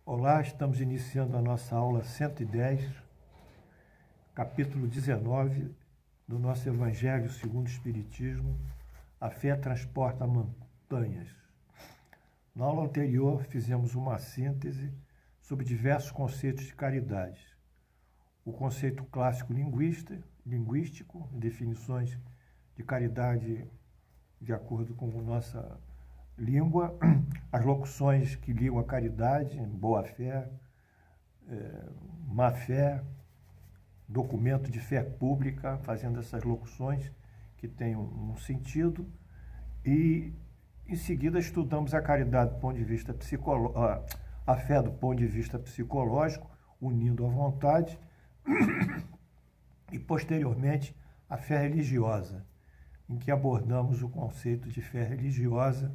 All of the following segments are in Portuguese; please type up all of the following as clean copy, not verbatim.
Olá, estamos iniciando a nossa aula 110, capítulo 19 do nosso Evangelho segundo o Espiritismo, a fé transporta montanhas. Na aula anterior, fizemos uma síntese sobre diversos conceitos de caridade. O conceito clássico linguístico, definições de caridade de acordo com a nossa língua, as locuções que ligam a caridade, boa-fé, má-fé, documento de fé pública, fazendo essas locuções que têm um sentido. E, em seguida, estudamos a caridade do ponto de vista psicológico, a fé do ponto de vista psicológico, unindo a vontade, e, posteriormente, a fé religiosa, em que abordamos o conceito de fé religiosa,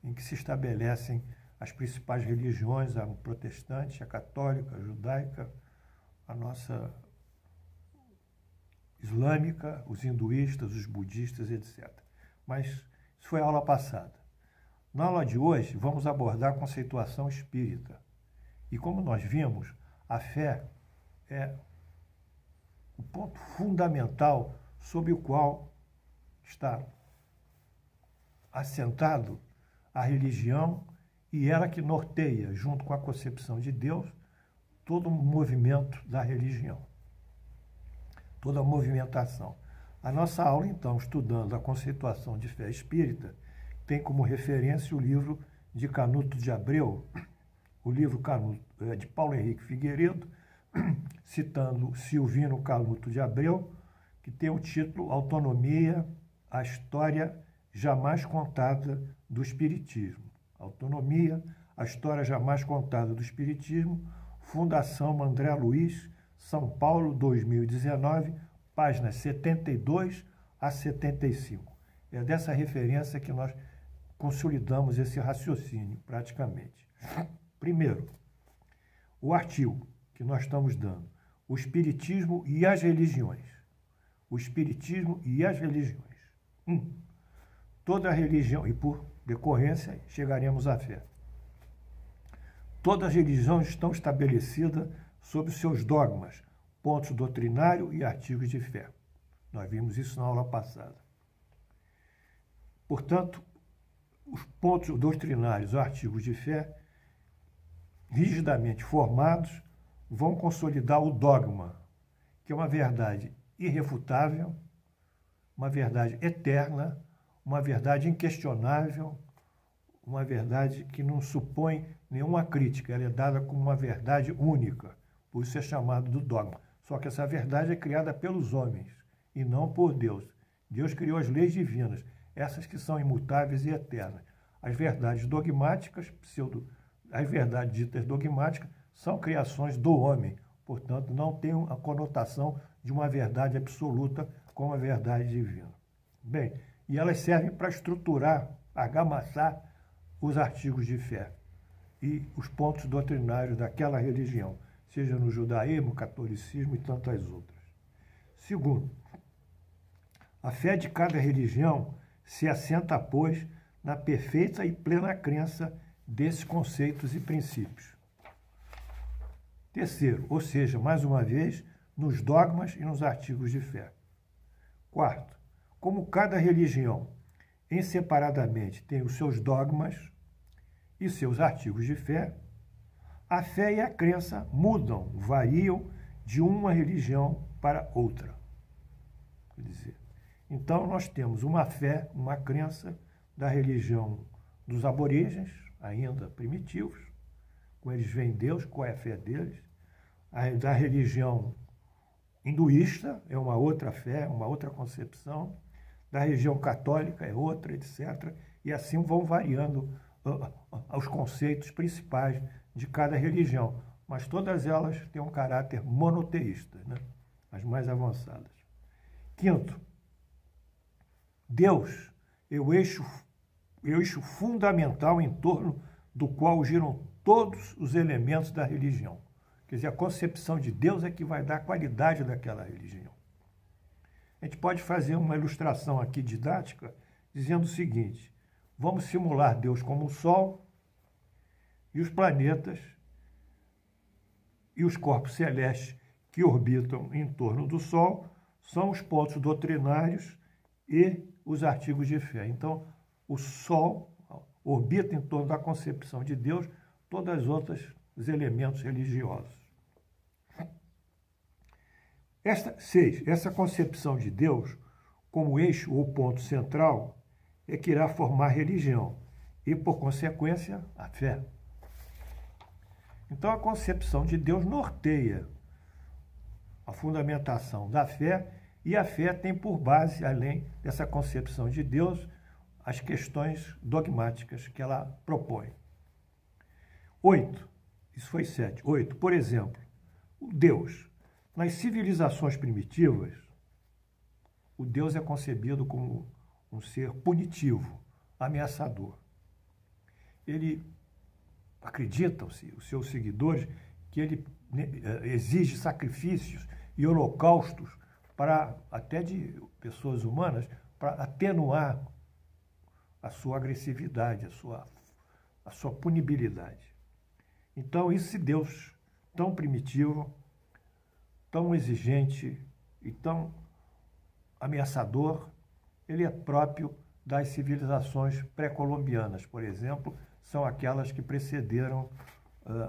em que se estabelecem as principais religiões, a protestante, a católica, a judaica, a nossa islâmica, os hinduístas, os budistas, etc. Mas isso foi a aula passada. Na aula de hoje, vamos abordar a conceituação espírita. E como nós vimos, a fé é o ponto fundamental sobre o qual está assentado a religião, e ela que norteia, junto com a concepção de Deus, todo o movimento da religião, toda a movimentação. A nossa aula, então, estudando a conceituação de fé espírita, tem como referência o livro de Canuto de Abreu, o livro Canuto, de Paulo Henrique Figueiredo, citando Silvino Canuto de Abreu, que tem o título Autonomia, a História Jamais Contada do Espiritismo. Autonomia, a História Jamais Contada do Espiritismo, Fundação André Luiz, São Paulo, 2019, páginas 72 a 75. É dessa referência que nós consolidamos esse raciocínio, praticamente. Primeiro, o artigo que nós estamos dando, o Espiritismo e as religiões. O Espiritismo e as religiões. Toda religião, e por decorrência chegaremos à fé. Todas as religiões estão estabelecidas sobre seus dogmas, pontos doutrinários e artigos de fé. Nós vimos isso na aula passada. Portanto, os pontos doutrinários, artigos de fé, rigidamente formados, vão consolidar o dogma, que é uma verdade irrefutável, uma verdade eterna, uma verdade inquestionável, uma verdade que não supõe nenhuma crítica, ela é dada como uma verdade única, por isso é chamado do dogma. Só que essa verdade é criada pelos homens e não por Deus. Deus criou as leis divinas, essas que são imutáveis e eternas. As verdades dogmáticas, as verdades ditas dogmáticas, são criações do homem, portanto, não têm a conotação de uma verdade absoluta como a verdade divina. Bem, e elas servem para estruturar, argamassar os artigos de fé e os pontos doutrinários daquela religião, seja no judaísmo, catolicismo e tantas outras. Segundo, a fé de cada religião se assenta, pois, na perfeita e plena crença desses conceitos e princípios. Terceiro, ou seja, mais uma vez, nos dogmas e nos artigos de fé. Quarto, como cada religião, em separadamente, tem os seus dogmas e seus artigos de fé, a fé e a crença mudam, variam de uma religião para outra. Quer dizer, então, nós temos uma fé, uma crença da religião dos aborígenes, ainda primitivos, como eles veem Deus, qual é a fé deles. Da religião hinduísta é uma outra fé, uma outra concepção. Da religião católica é outra, etc. E assim vão variando os conceitos principais de cada religião. Mas todas elas têm um caráter monoteísta, né? As mais avançadas. Quinto, Deus é o eixo fundamental em torno do qual giram todos os elementos da religião. Quer dizer, a concepção de Deus é que vai dar a qualidade daquela religião. A gente pode fazer uma ilustração aqui didática dizendo o seguinte: vamos simular Deus como o Sol e os planetas e os corpos celestes que orbitam em torno do Sol são os pontos doutrinários e os artigos de fé. Então, o Sol orbita em torno da concepção de Deus todas as outras os elementos religiosos. 6. Essa concepção de Deus como eixo ou ponto central é que irá formar religião e, por consequência, a fé. Então, a concepção de Deus norteia a fundamentação da fé, e a fé tem por base, além dessa concepção de Deus, as questões dogmáticas que ela propõe. 8. Isso foi 7. 8. Por exemplo, o Deus. Nas civilizações primitivas, o Deus é concebido como um ser punitivo, ameaçador. Ele acreditam-se, os seus seguidores, que ele exige sacrifícios e holocaustos para, até de pessoas humanas, para atenuar a sua agressividade, a sua punibilidade. Então, esse Deus tão primitivo, tão exigente e tão ameaçador, ele é próprio das civilizações pré-colombianas, por exemplo, são aquelas que precederam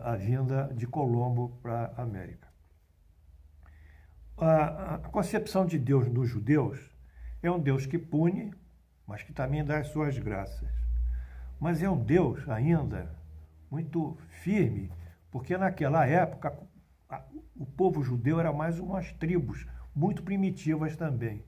a vinda de Colombo para a América. A concepção de Deus dos judeus é um Deus que pune, mas que também dá as suas graças. Mas é um Deus ainda muito firme, porque naquela época o povo judeu era mais umas tribos muito primitivas também.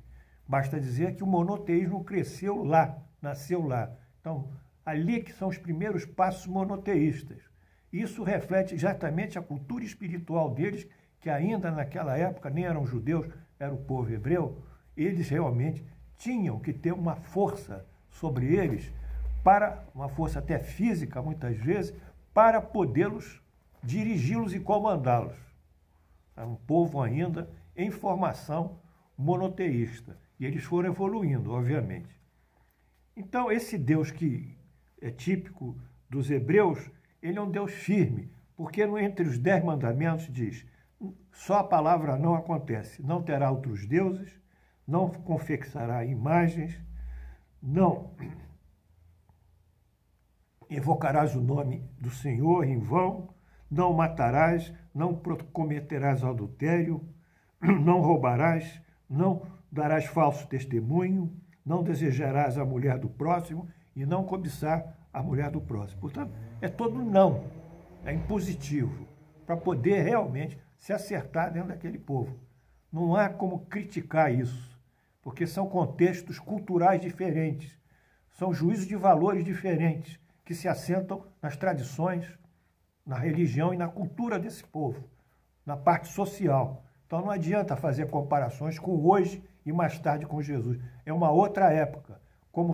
Basta dizer que o monoteísmo cresceu lá, nasceu lá. Então, ali que são os primeiros passos monoteístas. Isso reflete exatamente a cultura espiritual deles, que ainda naquela época nem eram judeus, era o povo hebreu. Eles realmente tinham que ter uma força sobre eles, uma força até física, muitas vezes, para podê-los dirigi-los e comandá-los. Era um povo ainda em formação monoteísta. E eles foram evoluindo, obviamente. Então, esse Deus que é típico dos hebreus, ele é um Deus firme, porque entre os 10 mandamentos diz, só a palavra não acontece, não terá outros deuses, não confeccionará imagens, não evocarás o nome do Senhor em vão, não matarás, não cometerás adultério, não roubarás, não darás falso testemunho, não desejarás a mulher do próximo e não cobiçar a mulher do próximo. Portanto, é todo não, é impositivo, para poder realmente se acertar dentro daquele povo. Não há como criticar isso, porque são contextos culturais diferentes, são juízos de valores diferentes, que se assentam nas tradições, na religião e na cultura desse povo, na parte social. Então não adianta fazer comparações com hoje e mais tarde com Jesus. É uma outra época, como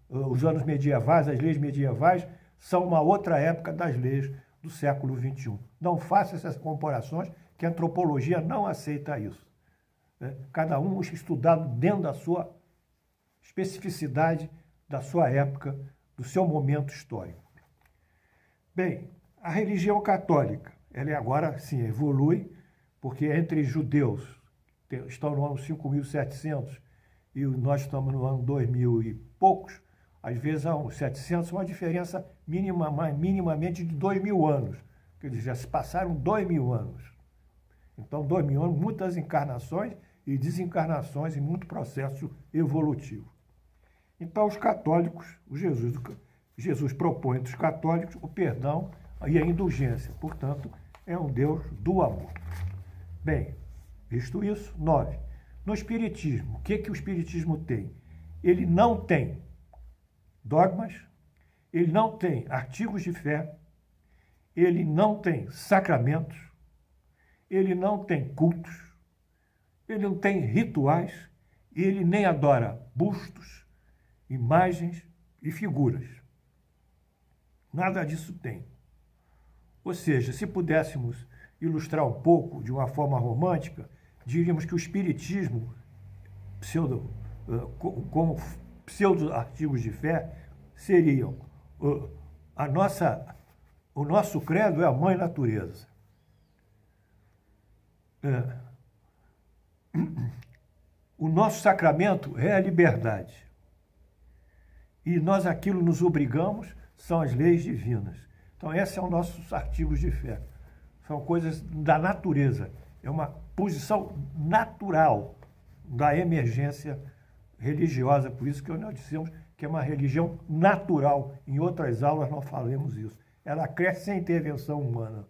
os anos medievais, as leis medievais, são uma outra época das leis do século XXI. Não faça essas comparações, que a antropologia não aceita isso. Cada um estudado dentro da sua especificidade, da sua época, do seu momento histórico. Bem, a religião católica, ela agora sim evolui, porque entre judeus estão no ano 5.700 e nós estamos no ano 2000 e poucos, às vezes há uns 700, uma diferença minimamente de 2.000 anos. Quer dizer, já se passaram 2.000 anos. Então, 2.000 anos, muitas encarnações e desencarnações e muito processo evolutivo. Então, os católicos, Jesus propõe entre os católicos o perdão e a indulgência. Portanto, é um Deus do amor. Bem, visto isso, 9. No Espiritismo, o que o Espiritismo tem? Ele não tem dogmas, ele não tem artigos de fé, ele não tem sacramentos, ele não tem cultos, ele não tem rituais, ele nem adora bustos, imagens e figuras. Nada disso tem. Ou seja, se pudéssemos ilustrar um pouco de uma forma romântica, diríamos que o Espiritismo, como pseudo-artigos de fé, seriam o nosso credo é a Mãe Natureza. o nosso sacramento é a liberdade. E nós aquilo nos obrigamos, são as leis divinas. Então, esses são nossos artigos de fé. São coisas da natureza. É uma posição natural da emergência religiosa. Por isso que nós dissemos que é uma religião natural. Em outras aulas nós falamos isso. Ela cresce sem intervenção humana,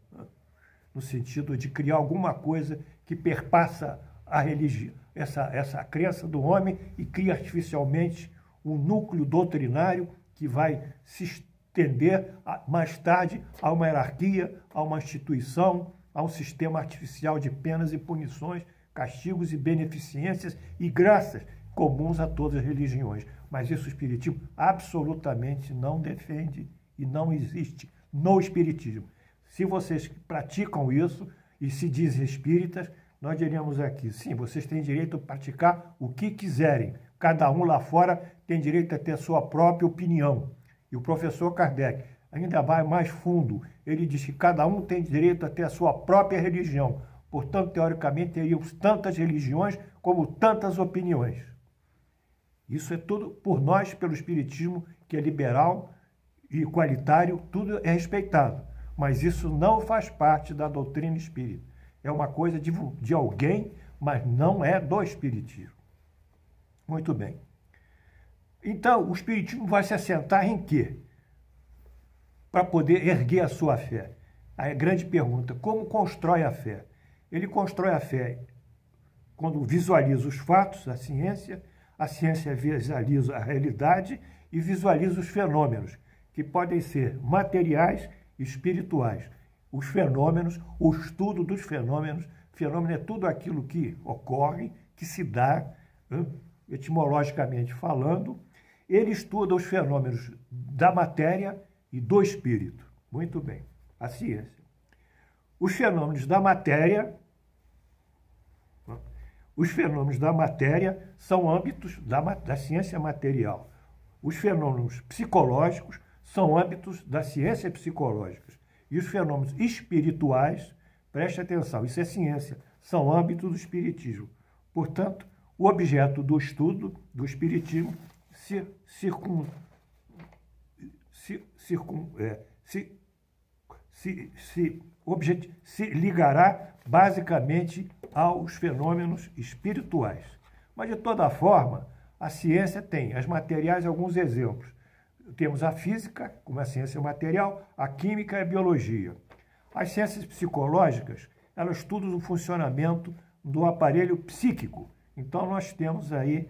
no sentido de criar alguma coisa que perpassa a religião, essa crença do homem e cria artificialmente um núcleo doutrinário que vai se estender mais tarde a uma hierarquia, a uma instituição, a um sistema artificial de penas e punições, castigos e beneficências e graças comuns a todas as religiões. Mas isso o Espiritismo absolutamente não defende e não existe no Espiritismo. Se vocês praticam isso e se dizem espíritas, nós diríamos aqui, sim, vocês têm direito a praticar o que quiserem. Cada um lá fora tem direito a ter a sua própria opinião. E o professor Kardec ainda vai mais fundo. Ele diz que cada um tem direito a ter a sua própria religião. Portanto, teoricamente, teríamos tantas religiões como tantas opiniões. Isso é tudo por nós, pelo Espiritismo, que é liberal e igualitário, tudo é respeitado. Mas isso não faz parte da doutrina espírita. É uma coisa de alguém, mas não é do Espiritismo. Muito bem. Então, o Espiritismo vai se assentar em quê? Para poder erguer a sua fé. A grande pergunta, como constrói a fé? Ele constrói a fé quando visualiza os fatos, a ciência visualiza a realidade e visualiza os fenômenos, que podem ser materiais e espirituais. Os fenômenos, o estudo dos fenômenos, fenômeno é tudo aquilo que ocorre, que se dá, etimologicamente falando. Ele estuda os fenômenos da matéria e do espírito. Muito bem, a ciência. Os fenômenos da matéria são âmbitos da ciência material. Os fenômenos psicológicos são âmbitos da ciência psicológica. E os fenômenos espirituais, preste atenção, isso é ciência, são âmbitos do espiritismo. Portanto, o objeto do estudo do espiritismo se ligará basicamente aos fenômenos espirituais. Mas, de toda forma, a ciência tem as materiais alguns exemplos. Temos a física, como a ciência material, a química e a biologia. As ciências psicológicas, elas estudam o funcionamento do aparelho psíquico. Então, nós temos aí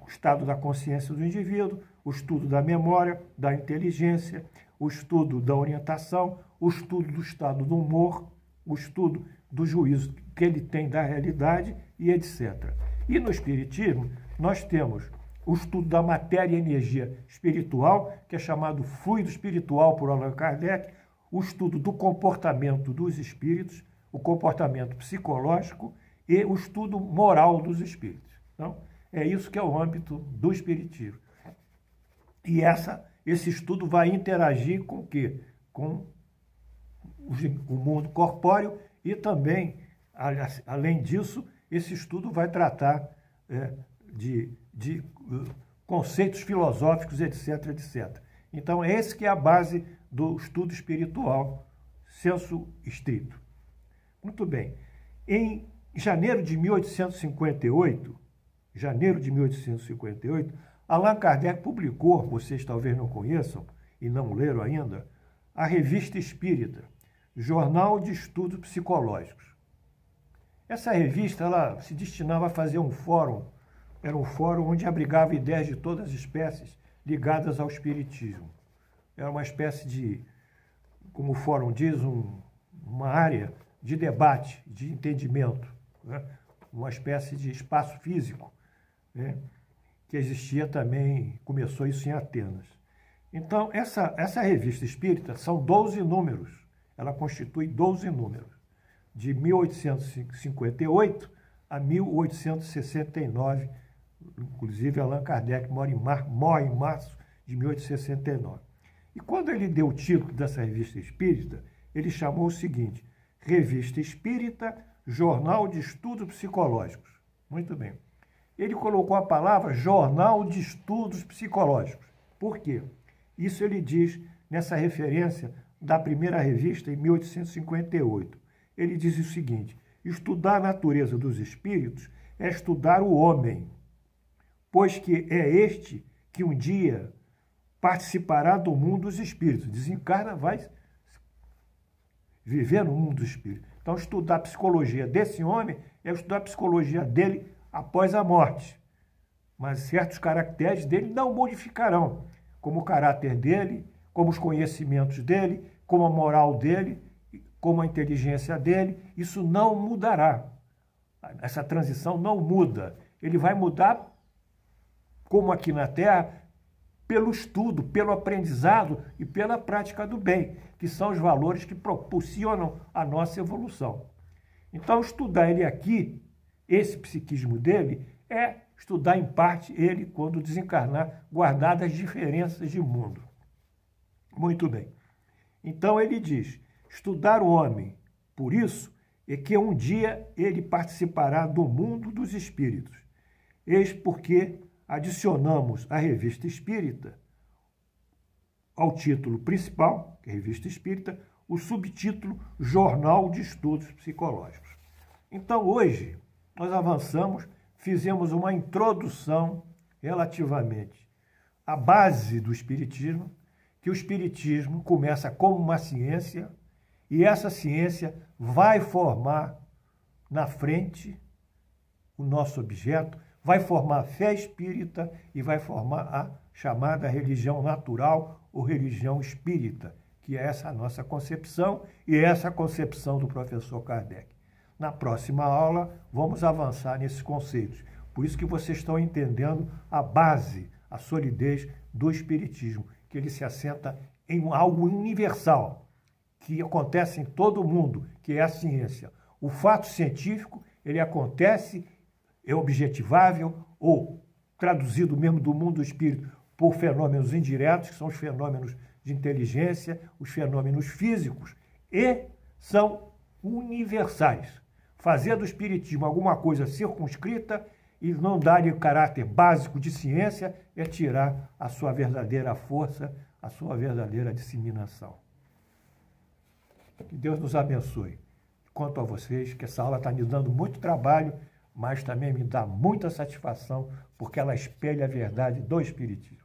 o estado da consciência do indivíduo, o estudo da memória, da inteligência, o estudo da orientação, o estudo do estado do humor, o estudo do juízo que ele tem da realidade e etc. E no Espiritismo, nós temos o estudo da matéria e energia espiritual, que é chamado fluido espiritual por Allan Kardec, o estudo do comportamento dos espíritos, o comportamento psicológico e o estudo moral dos espíritos. Então, é isso que é o âmbito do Espiritismo. E esse estudo vai interagir com o quê? Com o mundo corpóreo e também, além disso, esse estudo vai tratar de conceitos filosóficos, etc, etc. Então, esse que é a base do estudo espiritual, senso estrito. Muito bem. Em janeiro de 1858, Allan Kardec publicou, vocês talvez não conheçam e não leram ainda, a Revista Espírita, Jornal de Estudos Psicológicos. Essa revista ela se destinava a fazer um fórum, era um fórum onde abrigava ideias de todas as espécies ligadas ao espiritismo. Era uma espécie de, como o fórum diz, uma área de debate, de entendimento, né? Uma espécie de espaço físico, né? Que existia também, começou isso em Atenas. Então, essa revista espírita são 12 números, ela constitui 12 números, de 1858 a 1869, inclusive Allan Kardec morre em março de 1869. E quando ele deu o título dessa revista espírita, ele chamou o seguinte: Revista Espírita Jornal de Estudos Psicológicos. Muito bem. Ele colocou a palavra Jornal de Estudos Psicológicos. Por quê? Isso ele diz nessa referência da primeira revista em 1858. Ele diz o seguinte: estudar a natureza dos espíritos é estudar o homem, pois que é este que um dia participará do mundo dos espíritos. Desencarna, vai viver no mundo dos espíritos. Então, estudar a psicologia desse homem é estudar a psicologia dele após a morte. Mas certos caracteres dele não modificarão, como o caráter dele, como os conhecimentos dele, como a moral dele, como a inteligência dele. Isso não mudará. Essa transição não muda. Ele vai mudar, como aqui na Terra, pelo estudo, pelo aprendizado e pela prática do bem, que são os valores que propulsionam a nossa evolução. Então, estudar ele aqui, esse psiquismo dele, é estudar em parte ele quando desencarnar, guardadas as diferenças de mundo. Muito bem. Então, ele diz, estudar o homem, por isso, é que um dia ele participará do mundo dos espíritos. Eis porque adicionamos à Revista Espírita, ao título principal, que é a Revista Espírita, o subtítulo Jornal de Estudos Psicológicos. Então, hoje, nós avançamos, fizemos uma introdução relativamente à base do Espiritismo, que o Espiritismo começa como uma ciência, e essa ciência vai formar na frente o nosso objeto, vai formar a fé espírita e vai formar a chamada religião natural ou religião espírita, que é essa a nossa concepção e essa a concepção do professor Kardec. Na próxima aula, vamos avançar nesses conceitos. Por isso que vocês estão entendendo a base, a solidez do espiritismo, que ele se assenta em algo universal, que acontece em todo o mundo, que é a ciência. O fato científico, ele acontece, é objetivável ou traduzido mesmo do mundo do espírito por fenômenos indiretos, que são os fenômenos de inteligência, os fenômenos físicos, e são universais. Fazer do espiritismo alguma coisa circunscrita e não dar-lhe o caráter básico de ciência é tirar a sua verdadeira força, a sua verdadeira disseminação. Que Deus nos abençoe. Quanto a vocês, que essa aula está me dando muito trabalho, mas também me dá muita satisfação, porque ela espelha a verdade do Espiritismo.